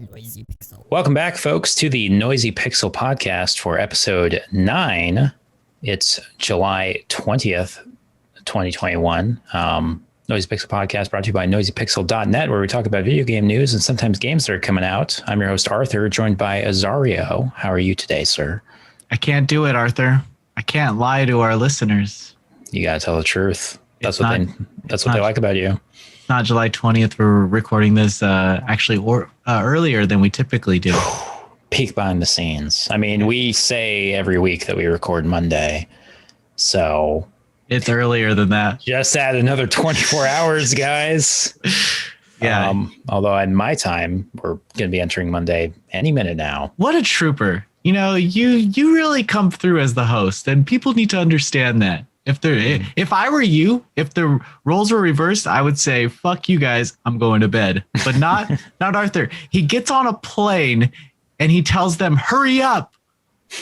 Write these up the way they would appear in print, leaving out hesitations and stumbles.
Noisy Pixel. Welcome back, folks, to the Noisy Pixel podcast for episode 9. It's July 20th, 2021. Noisy Pixel podcast brought to you by noisypixel.net, where we talk about video game news and sometimes games that are coming out. I'm your host, Arthur, joined by Azario. How are you today, sir? I can't do it, Arthur. I can't lie to our listeners. You got to tell the truth. That's what they like about you. It's not July 20th. We're recording this earlier than we typically do. Peek behind the scenes. I mean, we say every week that we record Monday, so it's earlier than that. Just add another 24 hours, guys. Yeah. Although in my time, we're going to be entering Monday any minute now. What a trooper. You know, you really come through as the host, and people need to understand that. If I were you, if the roles were reversed, I would say, fuck you guys, I'm going to bed. But not Arthur. He gets on a plane and he tells them, hurry up,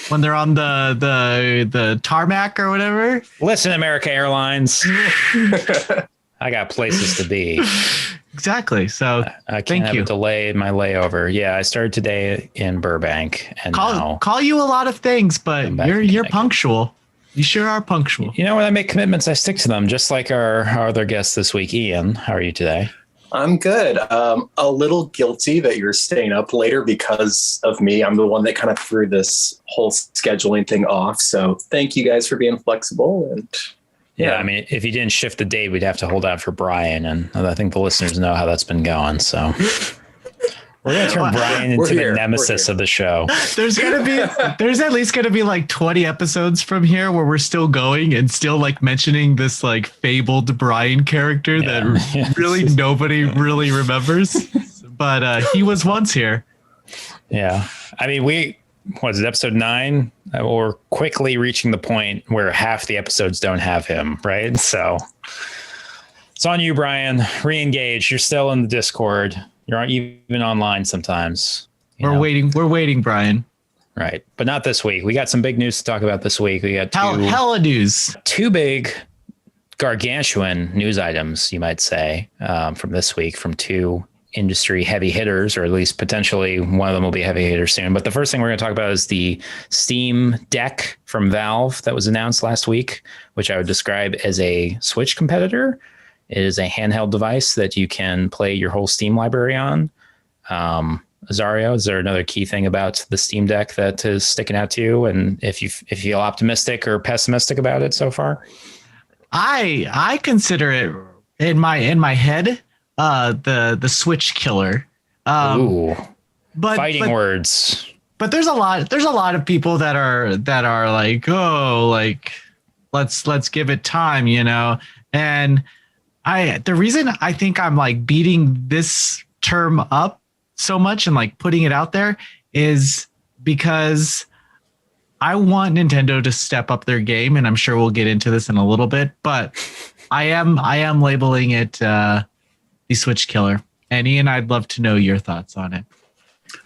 when they're on the tarmac or whatever. Listen, America Airlines. I got places to be. Exactly. So I can't have a delay in my layover. Yeah, I started today in Burbank, and call you a lot of things, but you're punctual. You sure are punctual. You know, when I make commitments, I stick to them, just like our other guest this week, Ian. How are you today? I'm good. A little guilty that you're staying up later because of me. I'm the one that kind of threw this whole scheduling thing off. So thank you guys for being flexible. And yeah, I mean, if you didn't shift the date, we'd have to hold out for Brian. And I think the listeners know how that's been going. So we're going to turn Brian into the nemesis of the show. There's at least going to be like 20 episodes from here where we're still going and still like mentioning this like fabled Brian character that really nobody really remembers. But he was once here. Yeah. I mean, was it episode 9? We're quickly reaching the point where half the episodes don't have him, right? So it's on you, Brian. Re-engage. You're still in the Discord. You're even online sometimes. We're waiting, Brian. Right. But not this week. We got some big news to talk about this week. We got hella news. 2 big gargantuan news items, you might say, from this week, from 2 industry heavy hitters, or at least potentially one of them will be a heavy hitter soon. But the first thing we're going to talk about is the Steam Deck from Valve that was announced last week, which I would describe as a Switch competitor. It is a handheld device that you can play your whole Steam library on. Azario, is there another key thing about the Steam Deck that is sticking out to you? And if you feel optimistic or pessimistic about it so far? I consider it in my head the Switch killer. Ooh, fighting words. But there's a lot of people that are like, oh, like let's give it time, you know. And the reason I think I'm like beating this term up so much and like putting it out there is because I want Nintendo to step up their game, and I'm sure we'll get into this in a little bit, but I am labeling it the Switch killer. And Ian, I'd love to know your thoughts on it.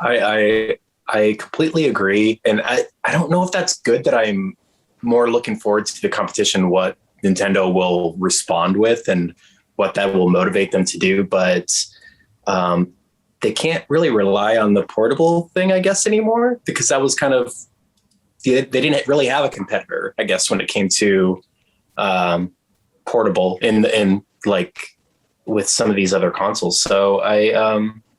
I completely agree. And I don't know if that's good that I'm more looking forward to the competition, what Nintendo will respond with and what that will motivate them to do. But they can't really rely on the portable thing, I guess, anymore, because that was kind of, they didn't really have a competitor, I guess, when it came to portable in like with some of these other consoles. So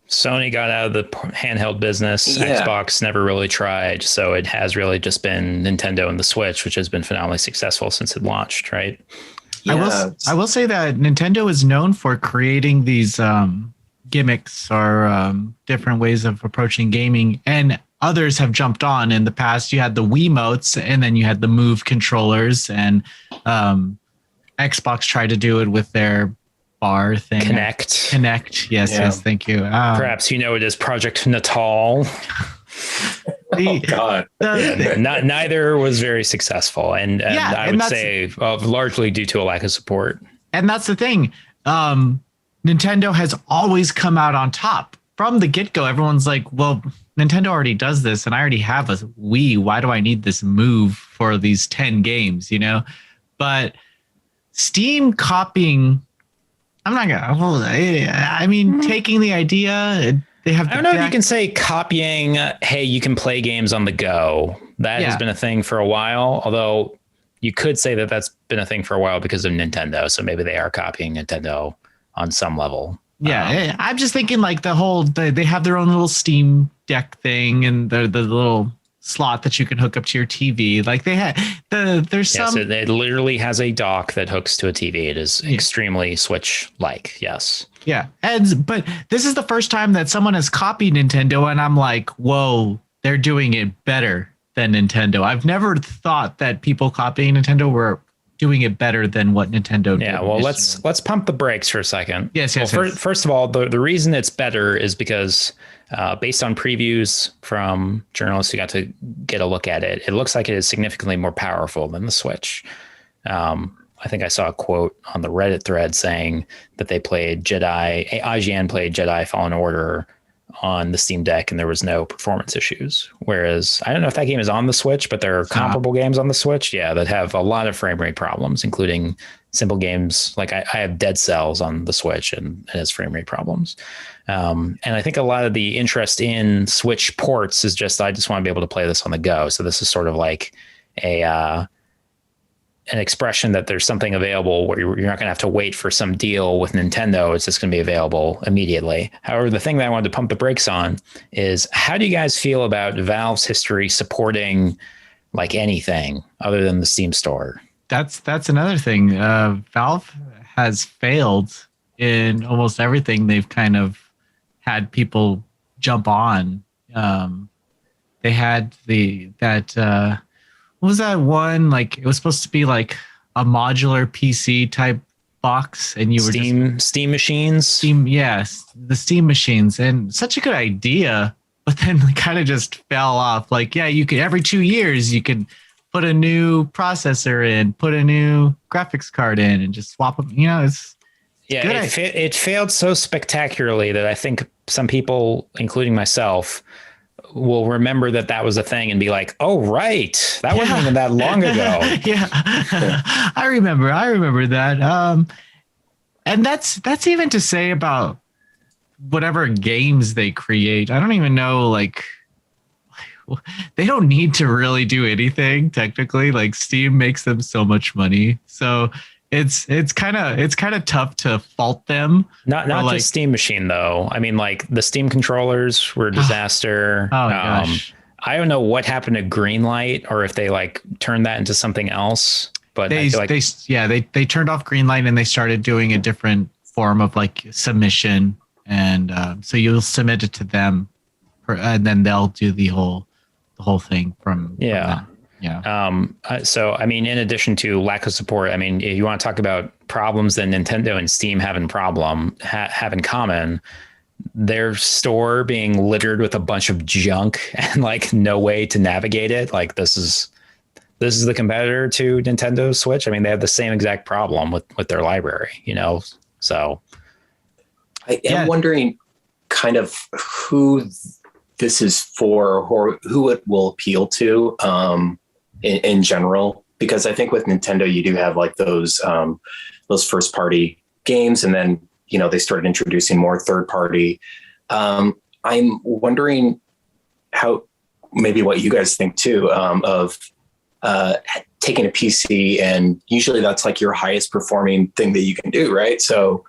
Sony got out of the handheld business. Yeah. Xbox never really tried. So it has really just been Nintendo and the Switch, which has been phenomenally successful since it launched, right? Yeah. I will say that Nintendo is known for creating these gimmicks or different ways of approaching gaming, and others have jumped on. In the past, you had the Wiimotes, and then you had the Move controllers, and Xbox tried to do it with their bar thing. Connect. Yes, thank you. Perhaps you know it as Project Natal. Oh God! Neither was very successful, and I would say largely due to a lack of support. And that's the thing. Nintendo has always come out on top from the get-go. Everyone's like, "Well, Nintendo already does this, and I already have a Wii. Why do I need this Move for these 10 games?" You know, but Steam copying. I'm not gonna. I mean, taking the idea, They have. I don't know if you can say copying. Hey, you can play games on the go. That has been a thing for a while. Although you could say that that's been a thing for a while because of Nintendo. So maybe they are copying Nintendo on some level. Yeah, I'm just thinking like they have their own little Steam Deck thing and the little slot that you can hook up to your TV. Like they had there's some. Yes, it literally has a dock that hooks to a TV. It is extremely Switch-like. Yes. Yeah, but this is the first time that someone has copied Nintendo, and I'm like, whoa, they're doing it better than Nintendo. I've never thought that people copying Nintendo were doing it better than what Nintendo did. Yeah, well, let's pump the brakes for a second. Yes. First of all, the reason it's better is because based on previews from journalists who got to get a look at it, it looks like it is significantly more powerful than the Switch. I think I saw a quote on the Reddit thread saying that IGN played Jedi Fallen Order on the Steam Deck and there was no performance issues. Whereas I don't know if that game is on the Switch, but there are comparable games on the Switch, that have a lot of frame rate problems, including simple games. Like I have Dead Cells on the Switch and it has frame rate problems. And I think a lot of the interest in Switch ports is I just want to be able to play this on the go. So this is sort of like an expression that there's something available where you're not going to have to wait for some deal with Nintendo. It's just going to be available immediately. However, the thing that I wanted to pump the brakes on is, how do you guys feel about Valve's history supporting like anything other than the Steam store? That's another thing. Valve has failed in almost everything they've kind of had people jump on. They had what was that one? Like it was supposed to be like a modular PC type box, and you were Steam machines. Yes, the Steam machines, and such a good idea, but then kind of just fell off. Like, yeah, you could every 2 years you could put a new processor in, put a new graphics card in, and just swap them. It failed so spectacularly that I think some people, including myself, will remember that was a thing and be like, oh, right. That wasn't even that long ago. Yeah. I remember that. And that's even to say about whatever games they create. I don't even know, like, they don't need to really do anything technically. Like Steam makes them so much money. So it's kind of tough to fault them. Not like, just Steam Machine though. I mean, like the Steam controllers were a disaster. Gosh. I don't know what happened to Greenlight, or if they like turned that into something else. But they turned off Greenlight and they started doing a different form of like submission, and so you'll submit it to them, and then they'll do the whole thing from that. Yeah. So, I mean, in addition to lack of support, I mean, if you want to talk about problems that Nintendo and Steam have in common, their store being littered with a bunch of junk and like no way to navigate it. Like this is the competitor to Nintendo Switch. I mean, they have the same exact problem with their library, so. I am wondering kind of who this is for, or who it will appeal to in general, because I think with Nintendo you do have like those first party games, and then they started introducing more third party. I'm wondering maybe what you guys think too of taking a PC, and usually that's like your highest performing thing that you can do, right? So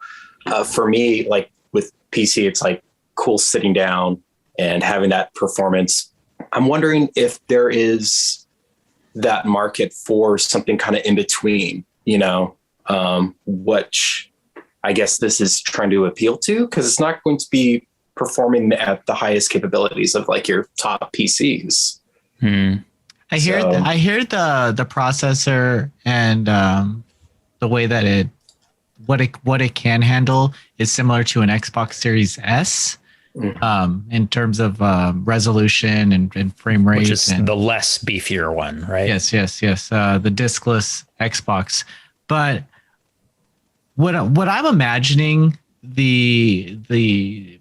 for me, like with PC, it's like cool sitting down and having that performance. I'm wondering if there is that market for something kind of in between, which I guess this is trying to appeal to, because it's not going to be performing at the highest capabilities of like your top PCs. I hear the processor and the way that what it can handle is similar to an Xbox Series S. In terms of resolution and frame rate, which is the less beefier one, right? Yes. The diskless Xbox. But what I'm imagining the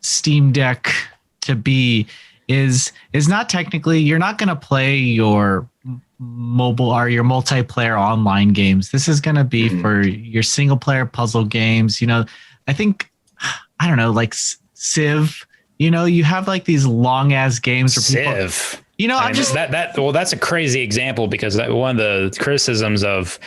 Steam Deck to be is not technically, you're not going to play your mobile or your multiplayer online games. This is going to be for your single player puzzle games. I think, I don't know, like Civ. You have like these long ass games where people, Civ. I'm just that's a crazy example because one of the criticisms of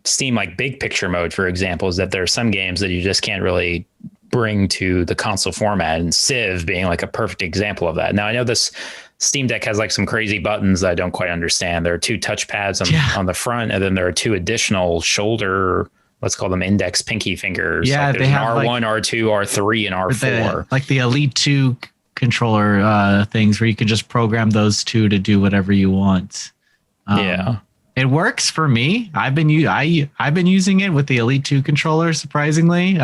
Steam, like big picture mode, for example, is that there are some games that you just can't really bring to the console format, and Civ being like a perfect example of that. Now, I know this Steam Deck has like some crazy buttons that I don't quite understand. There are 2 touch pads on the front, and then there are 2 additional shoulder, let's call them index pinky fingers. Yeah, like they have R1, R2, R3, and R4. Like the Elite 2 controller things where you can just program those 2 to do whatever you want. It works for me. I've been using it with the Elite 2 controller, surprisingly.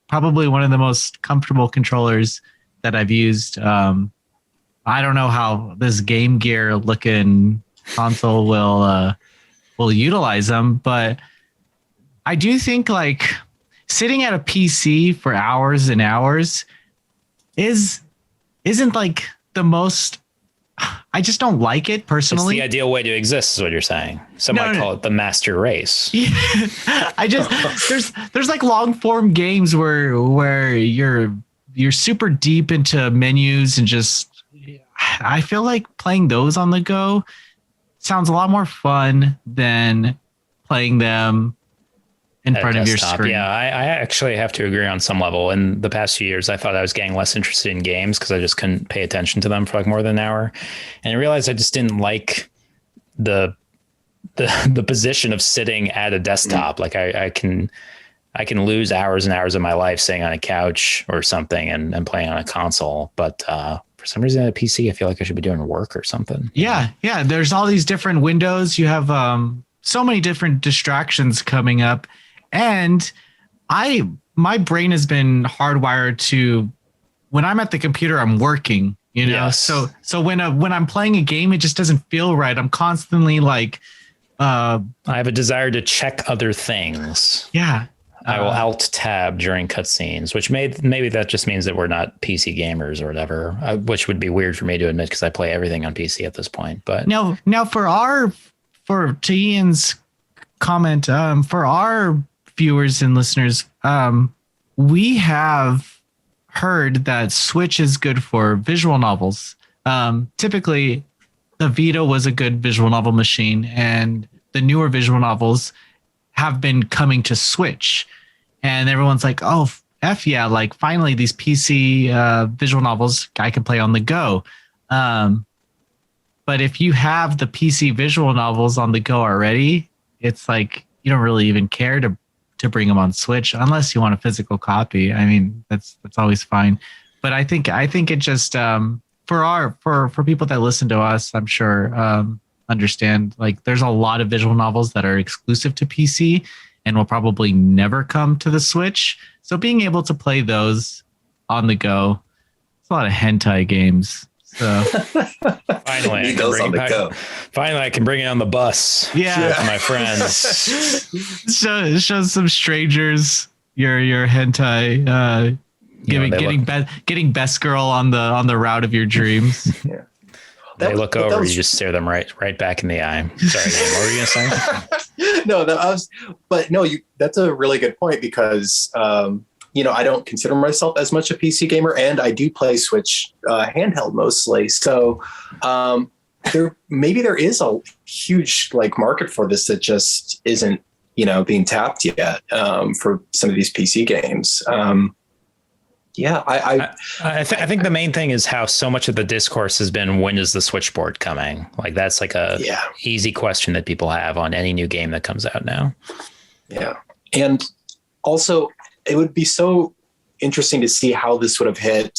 Probably one of the most comfortable controllers that I've used. I don't know how this Game Gear looking console will utilize them, but I do think like sitting at a PC for hours and hours isn't like the most. I just don't like it personally. It's the ideal way to exist, is what you're saying. Some might call it the master race. Yeah. there's like long form games where you're super deep into menus and just. I feel like playing those on the go sounds a lot more fun than playing them in front of your screen. Yeah, I actually have to agree on some level. In the past few years, I thought I was getting less interested in games because I just couldn't pay attention to them for like more than an hour. And I realized I just didn't like the position of sitting at a desktop. Like I can lose hours and hours of my life sitting on a couch or something and playing on a console. But for some reason, at a PC, I feel like I should be doing work or something. Yeah. There's all these different windows. You have so many different distractions coming up. And my brain has been hardwired to when I'm at the computer, I'm working, Yes. So when I'm playing a game, it just doesn't feel right. I'm constantly like, I have a desire to check other things. Yeah. I will alt tab during cutscenes, which maybe that just means that we're not PC gamers or whatever, which would be weird for me to admit because I play everything on PC at this point. But now to Ian's comment, for our viewers and listeners, we have heard that Switch is good for visual novels. Typically, the Vita was a good visual novel machine, and the newer visual novels have been coming to Switch. And everyone's like, oh, F yeah, like finally these PC visual novels I can play on the go. But if you have the PC visual novels on the go already, it's like you don't really even care to bring them on Switch unless you want a physical copy. I mean, that's always fine. But I think it just for people that listen to us, I'm sure understand like there's a lot of visual novels that are exclusive to PC and will probably never come to the Switch. So being able to play those on the go, it's a lot of hentai games. So finally, I can bring it on the bus. Yeah, with my friends. Show some strangers your hentai. Getting best girl on the route of your dreams. Yeah. They look over, you just stare them right back in the eye. Sorry, what were you gonna say? That's a really good point because I don't consider myself as much a PC gamer, and I do play Switch handheld mostly. So there is a huge like market for this that just isn't being tapped yet for some of these PC games. I think the main thing is how so much of the discourse has been, when is the Switchboard coming? Like that's like a easy question that people have on any new game that comes out now. Yeah. And also it would be so interesting to see how this would have hit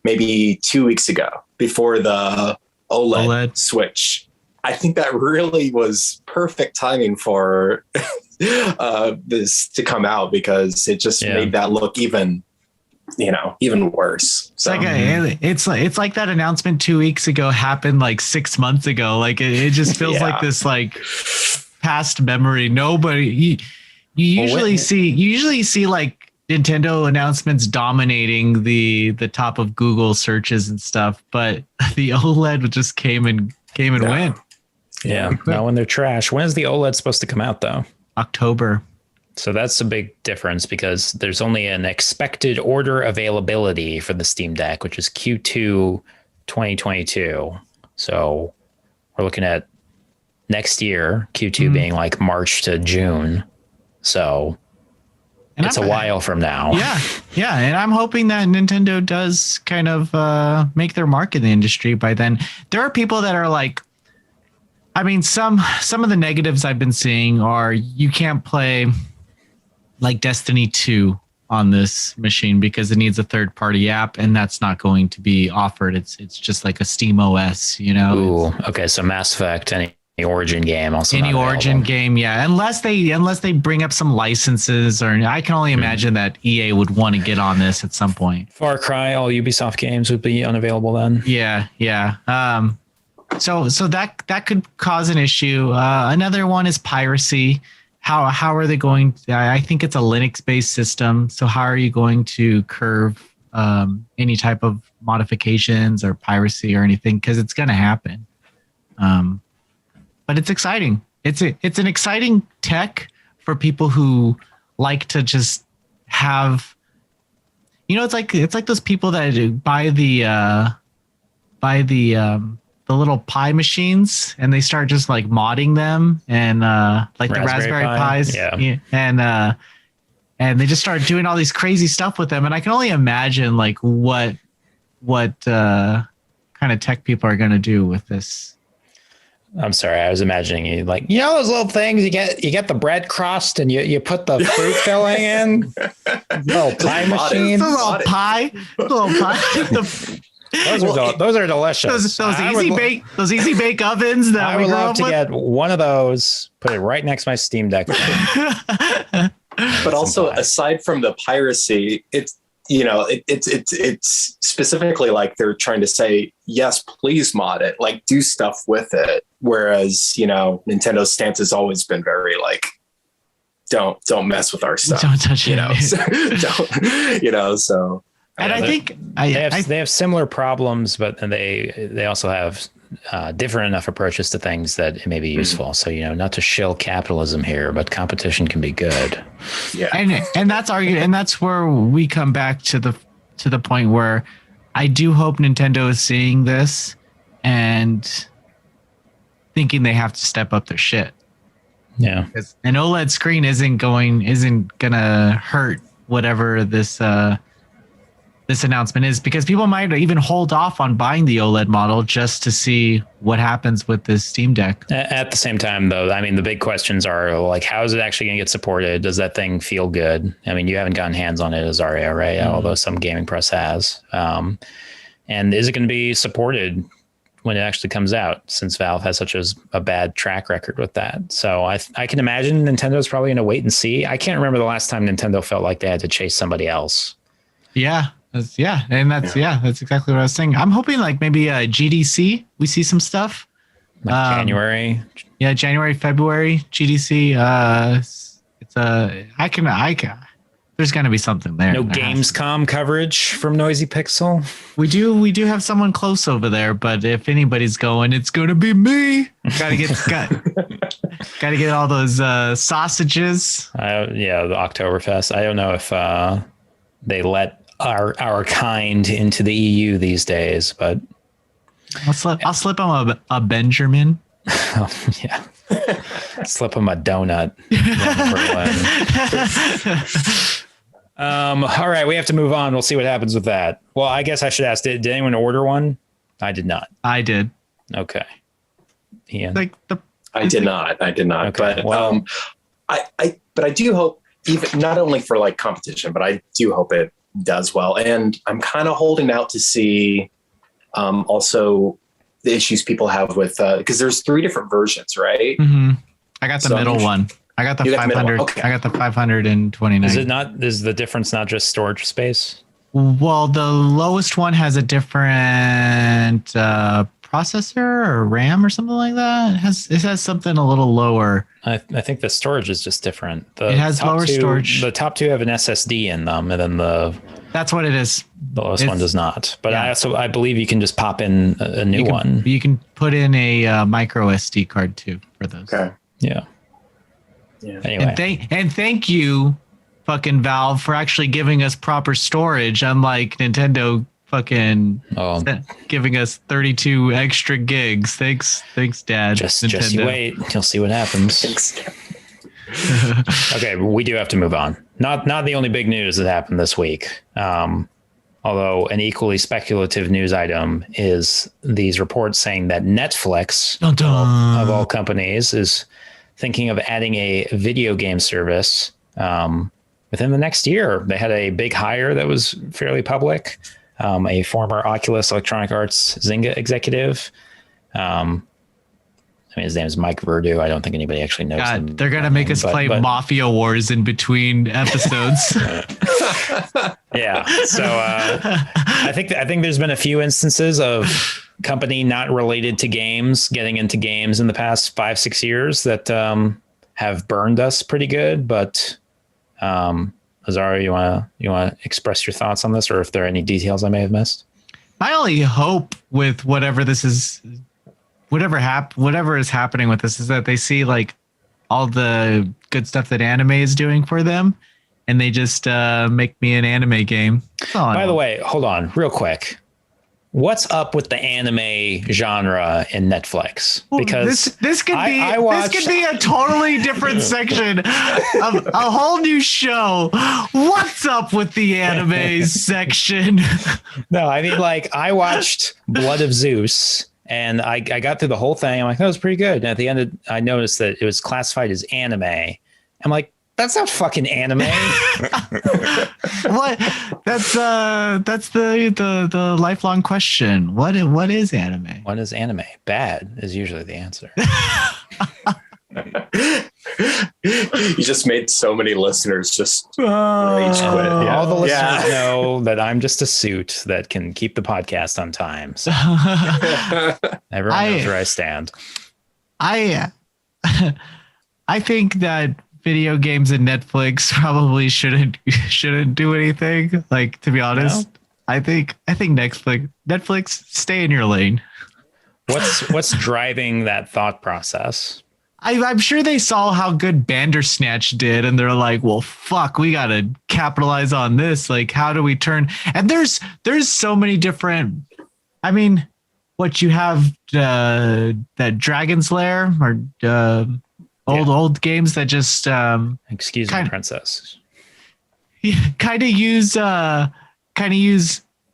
maybe 2 weeks ago before the OLED Switch. I think that really was perfect timing for this to come out because it just made that look even worse. So. It's like that announcement 2 weeks ago happened like 6 months ago. Like it just feels like this like past memory. You usually see like Nintendo announcements dominating the top of Google searches and stuff, but the OLED just came and went. Yeah, not when they're trash. When is the OLED supposed to come out though? October. So that's a big difference because there's only an expected order availability for the Steam Deck, which is Q2 2022. So we're looking at next year, Q2 being like March to June. So it's a while from now. Yeah. And I'm hoping that Nintendo does kind of make their mark in the industry by then. There are people that are like, I mean, some of the negatives I've been seeing are you can't play like Destiny 2 on this machine because it needs a third-party app, and that's not going to be offered. It's just like a Steam OS, you know. Ooh, okay. So Mass Effect, any Origin game, also any Origin game, yeah. Unless they bring up some licenses, or I can only imagine that EA would want to get on this at some point. Far Cry, all Ubisoft games would be unavailable then. Yeah. So that could cause an issue. Another one is piracy. How are they going to, I think it's a Linux-based system. So how are you going to curb any type of modifications or piracy or anything? Because it's going to happen. But it's exciting. It's an exciting tech for people who like to just have, you know, it's like those people that buy the little pie machines and they start just like modding them and like the Raspberry Pis, and they just start doing all these crazy stuff with them. And I can only imagine like what kind of tech people are going to do with this. I'm sorry, I was imagining you like, you know, those little things you get the bread crust and you put the fruit filling in. Little pie machine. Little pie. Those are delicious. Those easy bake ovens that I would love to get one of those, put it right next to my Steam Deck. But also, aside from the piracy, it's specifically like they're trying to say, yes, please mod it, like do stuff with it. Whereas, you know, Nintendo's stance has always been very like, don't mess with our stuff. Don't touch it. So. And I think they have similar problems, but they also have different enough approaches to things that it may be useful. So, you know, not to shill capitalism here, but competition can be good. Yeah, and that's where we come back to the point where I do hope Nintendo is seeing this and thinking they have to step up their shit. Yeah, because an OLED screen isn't gonna hurt whatever this announcement is, because people might even hold off on buying the OLED model just to see what happens with this Steam Deck. At the same time, though, I mean, the big questions are like, how is it actually going to get supported? Does that thing feel good? I mean, you haven't gotten hands on it as Aria, right? Although some gaming press has. And is it going to be supported when it actually comes out, since Valve has such a bad track record with that? So I can imagine Nintendo's probably going to wait and see. I can't remember the last time Nintendo felt like they had to chase somebody else. Yeah. That's exactly what I was saying. I'm hoping like maybe GDC, we see some stuff. Like January. Yeah, January, February, GDC. There's gonna be something there. No Gamescom coverage from Noisy Pixel. We do have someone close over there, but if anybody's going, it's gonna be me. Gotta get all those sausages. The Oktoberfest. I don't know if they let our kind into the EU these days, but I'll slip them a Benjamin. Yeah, slip them a donut. All right, we have to move on. We'll see what happens with that. Well, I guess I should ask: Did anyone order one? I did not. I did. Okay. Ian? I did not. Okay. But but I do hope, even not only for like competition, but I do hope it does well. And I'm kind of holding out to see also the issues people have with because there's 3 different versions, right? Mm-hmm. I got the middle one. I got the 500. Okay. I got the 529. Is the difference not just storage space? Well, the lowest one has a different processor or RAM or something like that. It has something a little lower. I think the storage is just different. It has lower storage. The top 2 have an SSD in them, and then that's what it is. The lowest one does not. But yeah. I believe you can just pop in a new one. You can put in a micro SD card too for those. Okay. Yeah. Yeah. Anyway, And thank you, fucking Valve, for actually giving us proper storage, unlike Nintendo fucking giving us 32 extra gigs. Thanks, Dad. just you wait. You'll see what happens. Okay, we do have to move on. Not the only big news that happened this week. Although an equally speculative news item is these reports saying that Netflix, of all companies, is thinking of adding a video game service within the next year. They had a big hire that was fairly public, a former Oculus Electronic Arts Zynga executive. I mean, his name is Mike Verdu. I don't think anybody actually knows him. They're going to make us play Mafia Wars in between episodes. Yeah. So I think there's been a few instances of company not related to games getting into games in the past 5-6 years that have burned us pretty good. But Azara, you want to express your thoughts on this, or if there are any details I may have missed? My only hope with whatever is happening with this is that they see like all the good stuff that anime is doing for them, and they just make me an anime game. By the way, hold on real quick. What's up with the anime genre in Netflix? Because this could be a totally different section of a whole new show. What's up with the anime section? No, I mean, like, I watched Blood of Zeus and I got through the whole thing. I'm like, that was pretty good. And at the end, I noticed that it was classified as anime. I'm like, that's not fucking anime. What? That's the lifelong question. What is anime? What is anime? Bad is usually the answer. You just made so many listeners just rage quit. Yeah. All the listeners know that I'm just a suit that can keep the podcast on time. So everyone knows where I stand. I think that video games and Netflix probably shouldn't do anything. Like, to be honest, no? I think Netflix stay in your lane. What's driving that thought process? I'm sure they saw how good Bandersnatch did, and they're like, "Well, fuck, we gotta capitalize on this. Like, how do we turn?" And there's so many different. I mean, what you have that Dragon's Lair or old games that just excuse me, princess. Kind of use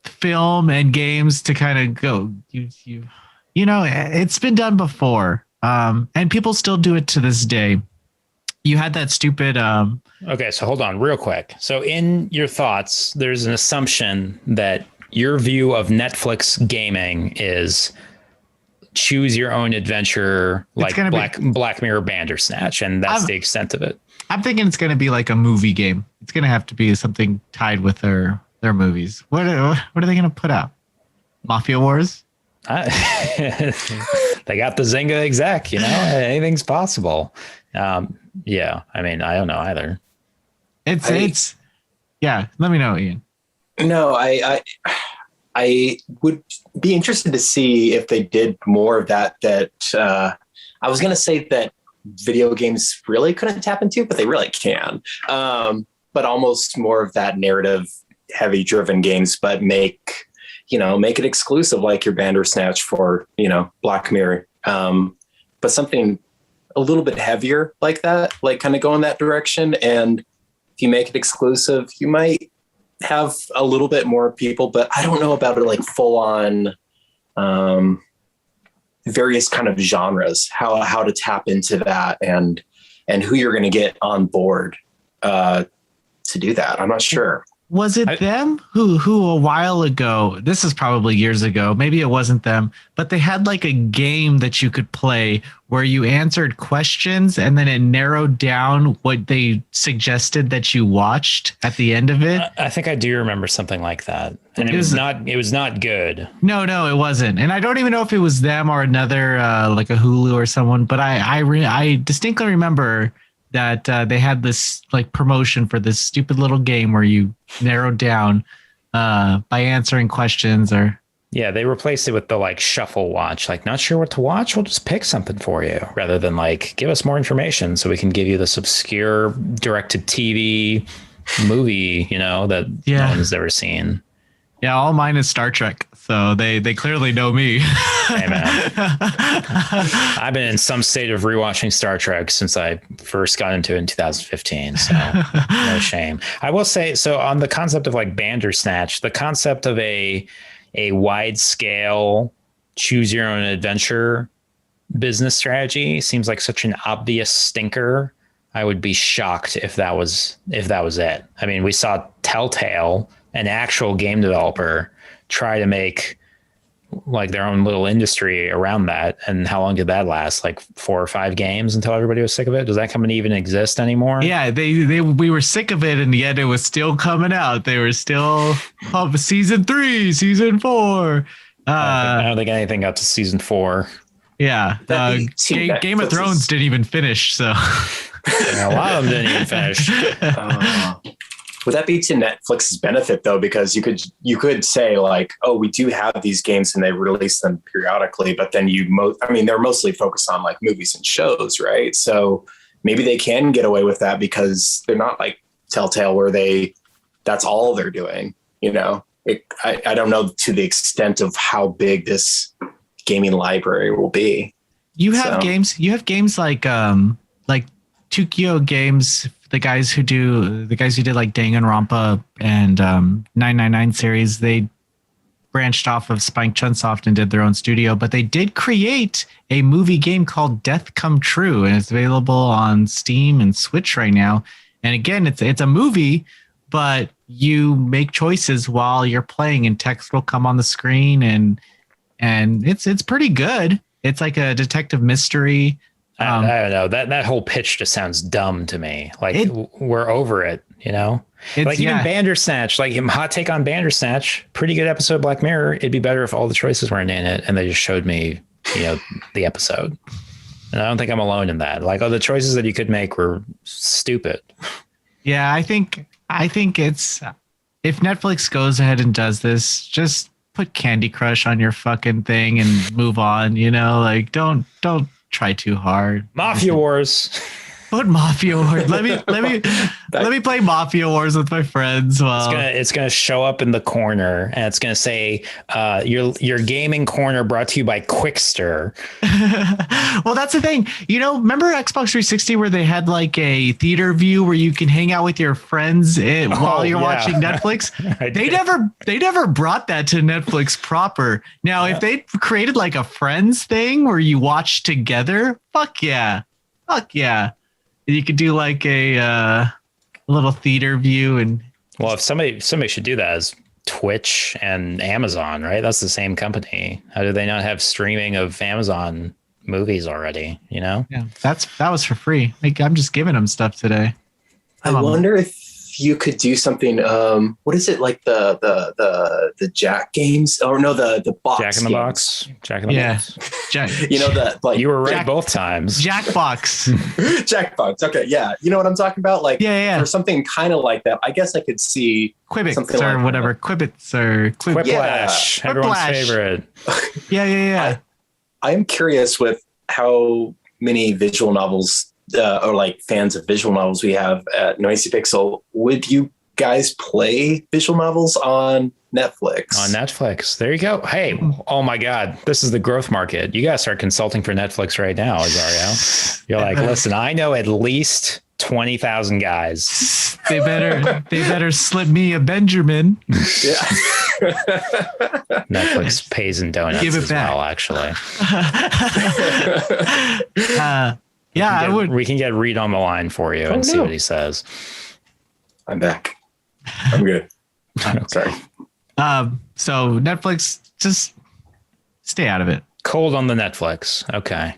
film and games to kind of go. You know, it's been done before. And people still do it to this day. You had that stupid. Okay, so hold on real quick. So in your thoughts, there's an assumption that your view of Netflix gaming is choose your own adventure, like Black Mirror Bandersnatch, and that's the extent of it. I'm thinking it's going to be like a movie game. It's going to have to be something tied with their movies. What are they going to put out? Mafia Wars? They got the Zynga exec, you know, anything's possible. Yeah, I mean, I don't know either. It's yeah. Let me know, Ian. No, I would be interested to see if they did more of that. I was going to say that video games really couldn't tap into, but they really can. But almost more of that narrative heavy driven games, but make it exclusive, like your Bandersnatch for, Black Mirror. But something a little bit heavier like that, like kind of go in that direction. And if you make it exclusive, you might have a little bit more people, but I don't know about it like full on various kind of genres, how to tap into that and who you're going to get on board to do that. I'm not sure. Was it them who a while ago, this is probably years ago, maybe it wasn't them, but they had like a game that you could play where you answered questions and then it narrowed down what they suggested that you watched at the end of it? I think I do remember something like that. And it was not good. No, it wasn't. And I don't even know if it was them or another, like a Hulu or someone, but I distinctly remember that they had this like promotion for this stupid little game where you narrowed down by answering questions or Yeah, they replaced it with the like shuffle watch. Like, not sure what to watch? We'll just pick something for you rather than like give us more information so we can give you this obscure direct to TV movie, that no one has ever seen. Yeah, all mine is Star Trek, so they clearly know me. Hey man, I've been in some state of rewatching Star Trek since I first got into it in 2015. So no shame. I will say, so on the concept of like Bandersnatch, the concept of a wide scale choose your own adventure business strategy seems like such an obvious stinker. I would be shocked if that was it. I mean, we saw Telltale, an actual game developer, try to make like their own little industry around that. And how long did that last? Like 4 or 5 games until everybody was sick of it? Does that company even exist anymore? Yeah, we were sick of it, and yet it was still coming out. They were still season 3, season 4. I don't think anything got to season 4. Yeah, Game of Thrones didn't even finish. So a lot of them didn't even finish. Would that be to Netflix's benefit though? Because you could say like, oh, we do have these games and they release them periodically, but then they're mostly focused on like movies and shows, right? So maybe they can get away with that because they're not like Telltale where that's all they're doing. I don't know to the extent of how big this gaming library will be. You have games like Tokyo Games, the guys who did like Danganronpa and 999 series. They branched off of Spike Chunsoft and did their own studio, but they did create a movie game called Death Come True, and it's available on Steam and Switch right now. And again, it's a movie, but you make choices while you're playing, and text will come on the screen, and it's pretty good. It's like a detective mystery. I don't know. That whole pitch just sounds dumb to me. Like we're over it, Like even Bandersnatch, like hot take on Bandersnatch, pretty good episode of Black Mirror. It'd be better if all the choices weren't in it and they just showed me, the episode. And I don't think I'm alone in that. Like, the choices that you could make were stupid. Yeah, I think it's, if Netflix goes ahead and does this, just put Candy Crush on your fucking thing and move on, like don't try too hard. Mafia Wars. Put Mafia Wars. Let me play Mafia Wars with my friends. Well, it's gonna show up in the corner, and it's gonna say, "Your gaming corner brought to you by Quickster." Well, that's the thing. Remember Xbox 360 where they had like a theater view where you can hang out with your friends while you're watching Netflix? They never brought that to Netflix proper. Now, if they created like a friends thing where you watch together, fuck yeah. You could do like a little theater view. And well, if somebody should do that is Twitch and Amazon, right? That's the same company. How do they not have streaming of Amazon movies already? Yeah, that was for free. Like, I'm just giving them stuff today. I wonder if you could do something. What is it, like the Jack games? Or no, the box. Jack in the games. Box. Jack in the Box. Jack. You were right both times. Jackbox. Jackbox. Okay, yeah. You know what I'm talking about? Like, yeah. Or something kind of like that. I guess I could see Quibbits something or like whatever. that. Quibbits or Quiplash. Yeah. Everyone's Quiplash. favorite. Yeah. I am curious with how many visual novels or like fans of visual novels we have at Noisy Pixel. Would you guys play visual novels on Netflix? On Netflix. There you go. Hey, oh my God, this is the growth market. You guys start consulting for Netflix right now, Azario. You're like, listen, I know at least 20,000 guys. They better slip me a Benjamin. Yeah. Netflix pays in donuts Give it as back. well, actually. I would. We can get Reed on the line for you and see what he says. I'm back. I'm good. Sorry. So Netflix, just stay out of it. Cold on the Netflix. Okay.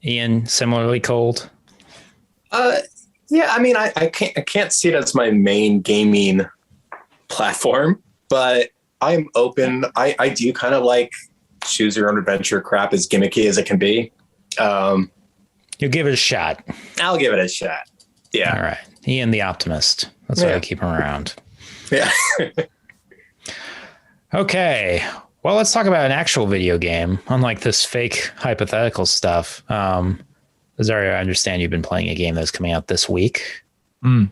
Ian, similarly cold? Yeah, I mean, I can't see it as my main gaming platform, but I'm open. I do kind of like choose your own adventure crap, as gimmicky as it can be. You'll give it a shot. I'll give it a shot. Yeah. All right. Ian the optimist. That's why I keep him around. Yeah. Okay. Well, let's talk about an actual video game, unlike this fake hypothetical stuff. Azario, I understand you've been playing a game that's coming out this week. I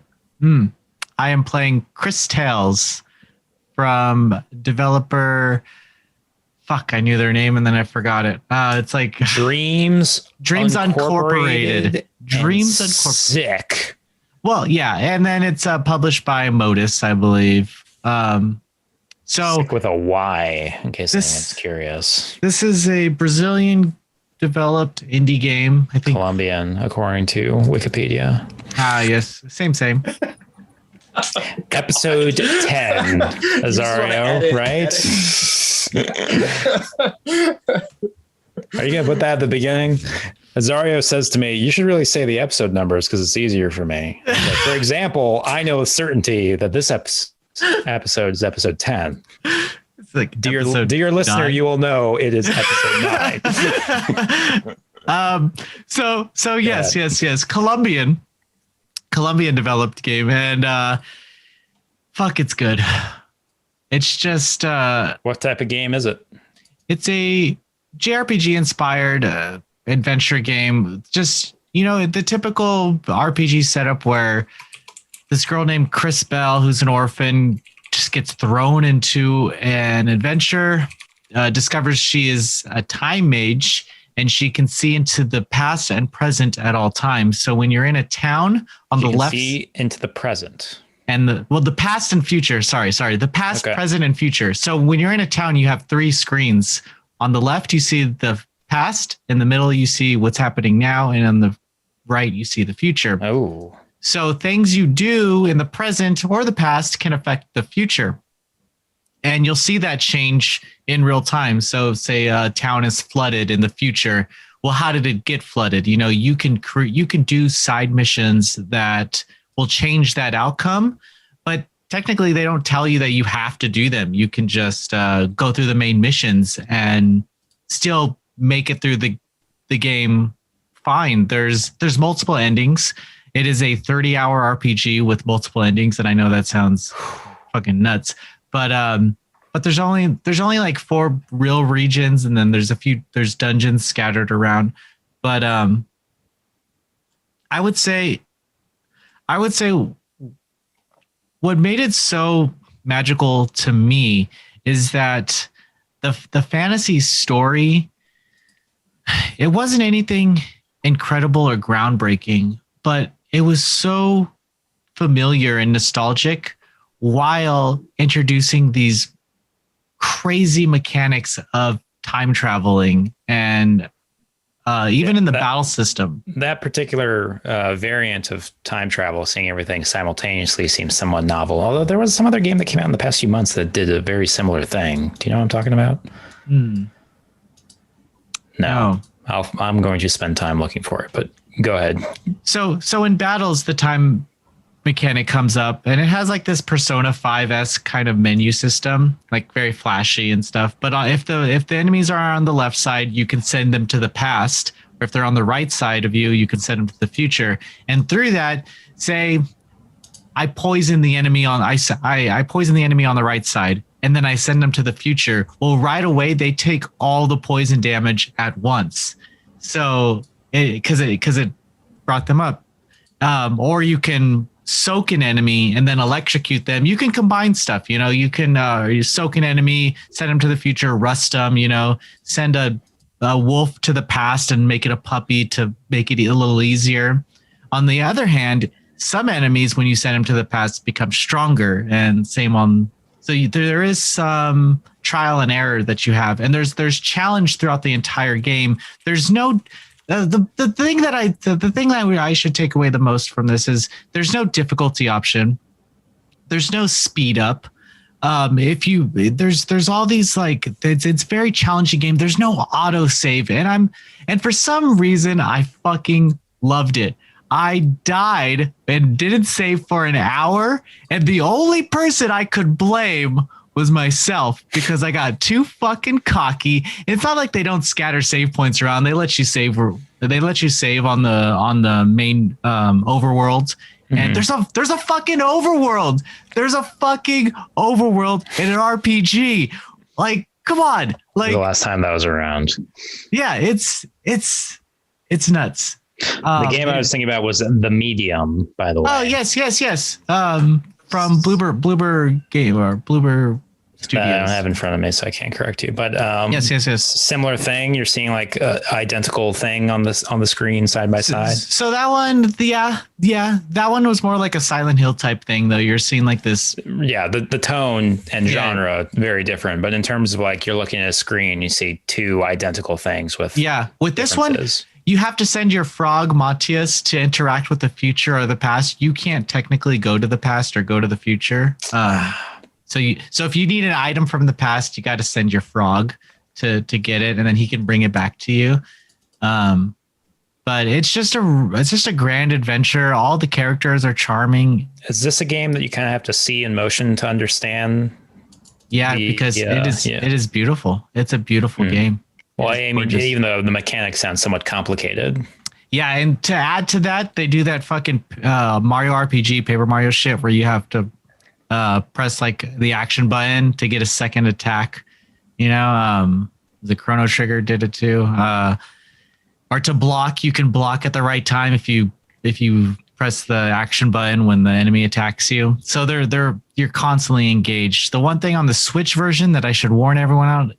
am playing Cris Tales from developer. Fuck, I knew their name and then I forgot it. It's like Dreams Uncorporated. Dreams Uncorporated. Sick. Well, yeah, and then it's published by Modus, I believe. So Sick with a Y, in case anyone's curious. This is a Brazilian developed indie game, I think. Colombian, according to Wikipedia. Yes, same. Episode 10, Azario, right? Are you gonna put that at the beginning? Azario says to me, you should really say the episode numbers because it's easier for me. Like, for example, I know with certainty that this episode is episode 10. It's like dear listener, 9. you will know it is episode 9. So yes. Colombian developed game, and fuck, it's good. It's just what type of game is it? It's a JRPG inspired adventure game. Just, the typical RPG setup where this girl named Chris Bell, who's an orphan, just gets thrown into an adventure, discovers she is a time mage, and she can see into the past and present at all times. So when you're in a town on the left, see into the present and the past and future. Sorry, the past, okay. Present, and future. So when you're in a town, you have 3 screens. On the left, you see the past. In the middle, you see what's happening now, and on the right, you see the future. Oh. So things you do in the present or the past can affect the future. And you'll see that change in real time. So say a town is flooded in the future. Well, how did it get flooded? You can do side missions that will change that outcome, but technically they don't tell you that you have to do them. You can just go through the main missions and still make it through the game fine. There's multiple endings. It is a 30-hour RPG with multiple endings, and I know that sounds fucking nuts, but there's only like 4 real regions, and then there's dungeons scattered around. But I would say what made it so magical to me is that the fantasy story, it wasn't anything incredible or groundbreaking, but it was so familiar and nostalgic while introducing these crazy mechanics of time traveling and even in the battle system. That particular variant of time travel, seeing everything simultaneously, seems somewhat novel. Although there was some other game that came out in the past few months that did a very similar thing. Do you know what I'm talking about? No. I'm going to spend time looking for it, but go ahead. So in battles, the time mechanic comes up, and it has like this Persona 5S kind of menu system, like very flashy and stuff. But if the enemies are on the left side, you can send them to the past, or if they're on the right side of you, you can send them to the future. And through that, say I poison the enemy on I poison the enemy on the right side, and then I send them to the future. Well, right away they take all the poison damage at once. So because it brought them up, or you can soak an enemy and then electrocute them. You can combine stuff. You can you soak an enemy, send them to the future, rust them. Send a wolf to the past and make it a puppy to make it a little easier. On the other hand, some enemies, when you send them to the past, become stronger, and same on. So there is some trial and error that you have, and there's challenge throughout the entire game. There's no the thing that I should take away the most from this is there's no difficulty option. There's no speed up. There's all these like it's very challenging game. There's no auto save, and for some reason I fucking loved it. I died and didn't save for an hour, and the only person I could blame was myself because I got too fucking cocky. It's not like they don't scatter save points around. They let you save. They let you save on the main overworld. And there's a fucking overworld. There's a fucking overworld in an RPG. Like, Come on, The like last time that was around. yeah, it's nuts. The game I was thinking about was The Medium, by the way. Oh yes. From Bloober Game or Bloober Studios. I don't have it in front of me, so I can't correct you. But yes. Similar thing. You're seeing like identical thing on the screen side by side. So that one, that one was more like a Silent Hill type thing, though. You're seeing like this. Yeah, the tone and genre very different, but in terms of like you're looking at a screen, you see two identical things with with this one. You have to send your frog Matthias to interact with the future or the past. You can't technically go to the past or go to the future. So if you need an item from the past, you got to send your frog to get it, and then he can bring it back to you. But it's just a grand adventure. All the characters are charming. Is this a game that you kind of have to see in motion to understand? Yeah, because it is beautiful. It's a beautiful game. Well, I mean, even though the mechanics sound somewhat complicated. Yeah, and to add to that, they do that fucking Mario RPG, Paper Mario shit, where you have to press like the action button to get a second attack. You know, the Chrono Trigger did it too. Or to block, you can block at the right time if you press the action button when the enemy attacks you. So you're constantly engaged. The one thing on the Switch version that I should warn everyone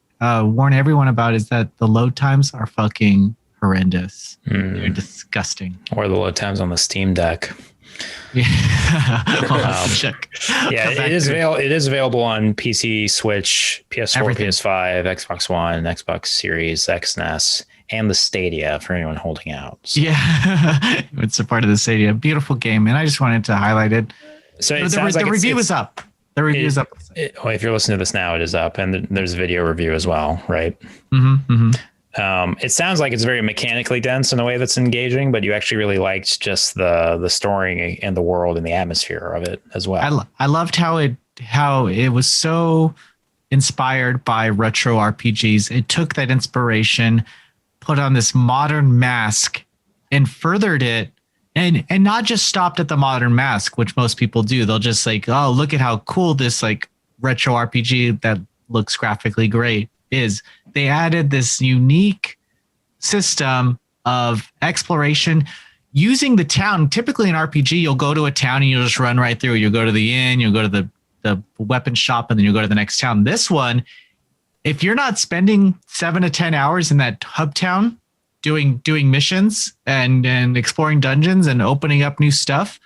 about is that the load times are fucking horrendous. They're disgusting. Or the load times on the Steam Deck. Yeah, check. Yeah, it is available on PC, Switch, PS4, everything. PS5, Xbox One, Xbox Series, XS, and the Stadia for anyone holding out. So. Yeah, it's a part of the Stadia. Beautiful game, and I just wanted to highlight it. So the review is up. The review is up. Well, if you're listening to this now, it is up, and there's a video review as well, right? It sounds like it's very mechanically dense in a way that's engaging, but you actually really liked just the story and the world and the atmosphere of it as well. I loved how it was so inspired by retro RPGs. It took that inspiration, put on this modern mask, and furthered it. And not just stopped at the modern mask, which most people do. They'll just like, oh, look at how cool this like retro RPG that looks graphically great is. They added this unique system of exploration using the town. Typically in RPG, you'll go to a town and you'll just run right through. You'll go to the inn, you'll go to the weapon shop, and then you'll go to the next town. This one, if you're not spending 7 to 10 hours in that hub town, doing missions and exploring dungeons and opening up new stuff,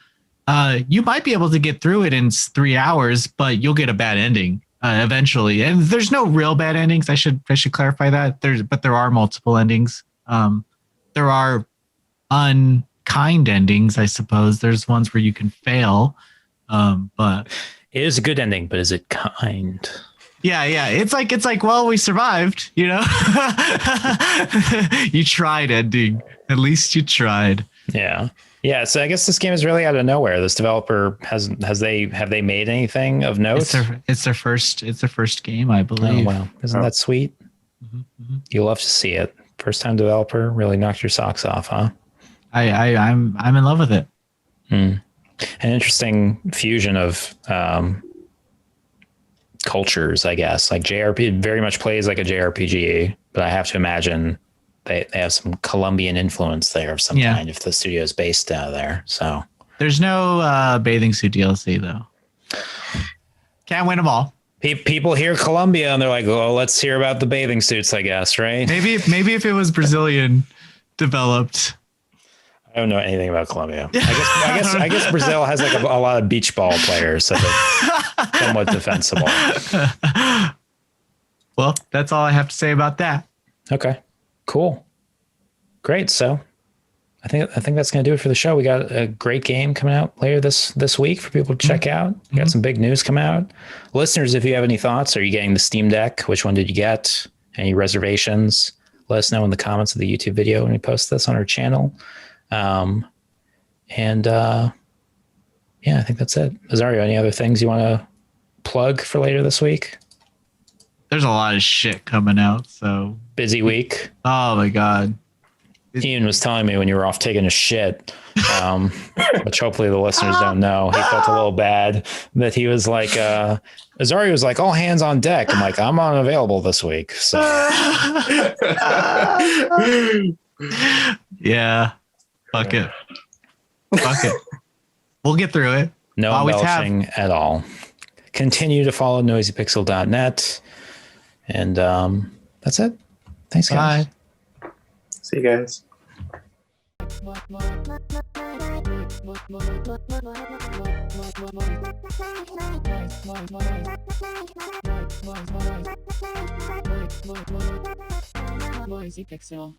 you might be able to get through it in 3 hours, but you'll get a bad ending eventually. And there's no real bad endings. I should clarify that. There are multiple endings. There are unkind endings, I suppose. There's ones where you can fail, but it is a good ending. But is it kind? Yeah. It's like, well, we survived, you know. You tried, ending. At least you tried. Yeah. So I guess this game is really out of nowhere. This developer have they made anything of note? It's their first game, I believe. Oh wow, isn't that sweet? Mm-hmm. You love to see it. First time developer really knocked your socks off, huh? I'm in love with it. An interesting fusion of cultures, I guess. Like JRPG very much plays like a JRPG, but I have to imagine they have some Colombian influence there of some kind if the studio is based out there. So there's no bathing suit DLC though. Can't win them all. People hear Colombia and they're like, "Oh, let's hear about the bathing suits," I guess, right? Maybe if it was Brazilian developed. I don't know anything about Colombia. I guess Brazil has like a lot of beach ball players, so it's somewhat defensible. Well, that's all I have to say about that. Okay, cool, great. So, I think that's going to do it for the show. We got a great game coming out later this week for people to check out. We got some big news coming out. Listeners, if you have any thoughts, are you getting the Steam Deck? Which one did you get? Any reservations? Let us know in the comments of the YouTube video when we post this on our channel. I think that's it. Azario, any other things you want to plug for later this week? There's a lot of shit coming out, so busy week. Oh my god, Ian was telling me when you were off taking a shit, which hopefully the listeners don't know. He felt a little bad that he was like, Azari was like, all hands on deck. I'm like, I'm unavailable this week. So yeah, fuck it. We'll get through it. no embellishing at all. Continue to follow noisypixel.net. And that's it. Thanks, guys. Bye. See you guys. Noisy Pixel.